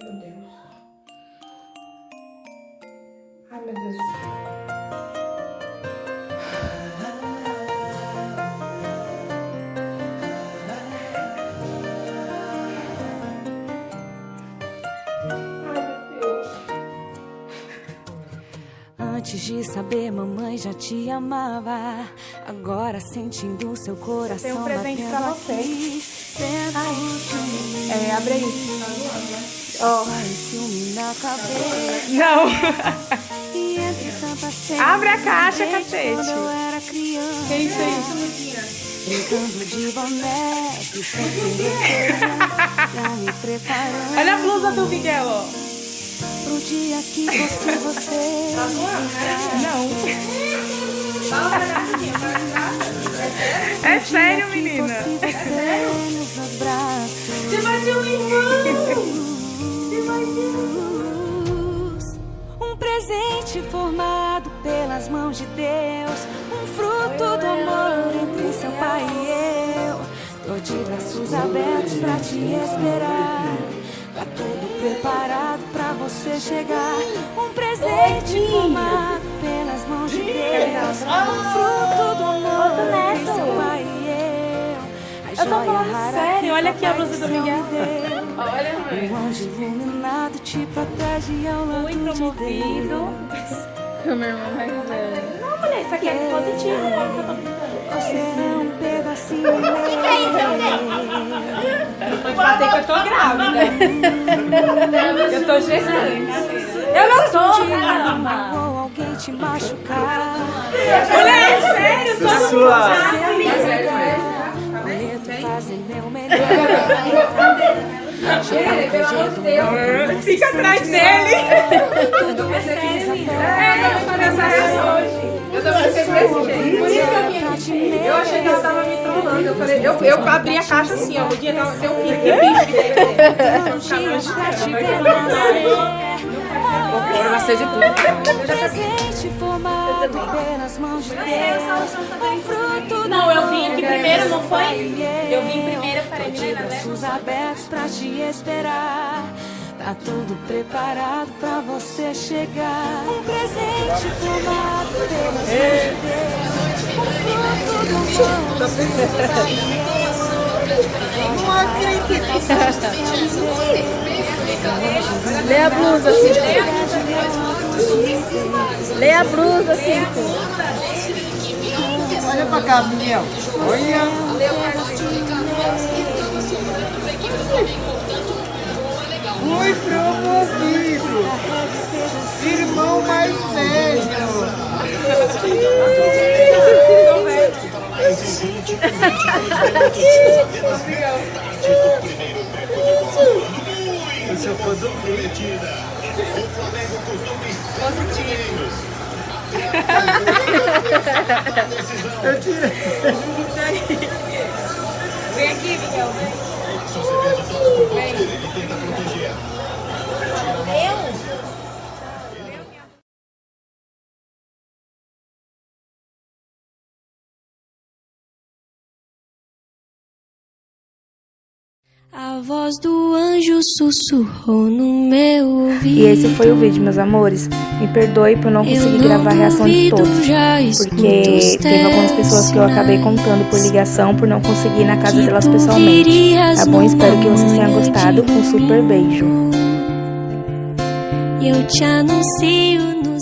Meu Deus. Ai, meu Deus do céu. Antes de saber, mamãe já te amava. Agora sentindo seu coração. Tem um presente pra você. Ai, abre aí. Ó. Ciúme na cabeça. Não. E entre tantas cenas, Abre a caixa, desde cacete. quando eu era criança. Que isso aí? Brincando de boneco, sempre já me preparando. Olha a blusa do Miguel, ó. Pro dia que você Não. É sério, menina. Você vai ter um irmão. Um presente formado pelas mãos de Deus, um fruto do amor entre seu pai e eu. Tô de braços abertos pra te esperar. Tá tudo preparado pra você chegar. Um presente formado pelas mãos de Deus, um fruto do amor entre seu pai e eu. Eu tô falando sério, olha aqui a blusa do Miguel. Olha, mãe. Um anjo iluminado te protege ao lado de promovido. Deus. O meu irmão mais velho. Não, mulher, isso aqui é positivo, né? Você é um pedacinho meu. Pode bater que eu tô grávida. Eu tô gestante. Eu não tô, caramba. Ou alguém te machucar. Mulher, é sério, só Sua. Prometo fazer meu melhor. fica atrás dele. Tudo é sério, Eu vou fazer essa reação hoje. Eu também sempre desse jeito. Por isso que eu vim aqui. Eu achei que ela tava me trollando. Eu falei, eu abri a caixa assim, ó. O dia tem um bicho Vai ser de tudo. presente formado pelas mãos de Deus. Um fruto Não, eu vim aqui primeiro, não foi? Eu vim primeiro, eu falei, de menina, né? braços abertos pra te esperar. Tá tudo preparado pra você chegar. Um presente formado pelas mãos de Deus. Um fruto do Não acredito. Lê a blusa, Cinco. Lê a blusa, Cinco. Olha pra cá, Miguel. Olha. Foi promovido. Irmão mais velho. Se eu fosse o prometida, o Flamengo cortou positivos. Eu tirei. Vem aqui, Miguel, vem. Ele tenta proteger. A voz do anjo sussurrou no meu ouvido. E esse foi o vídeo, meus amores. Me perdoe por não conseguir gravar a reação de todos, porque teve algumas pessoas que eu acabei contando por ligação, por não conseguir ir na casa delas pessoalmente. Tá bom? Espero que vocês tenham gostado. Um super beijo. Eu te anuncio no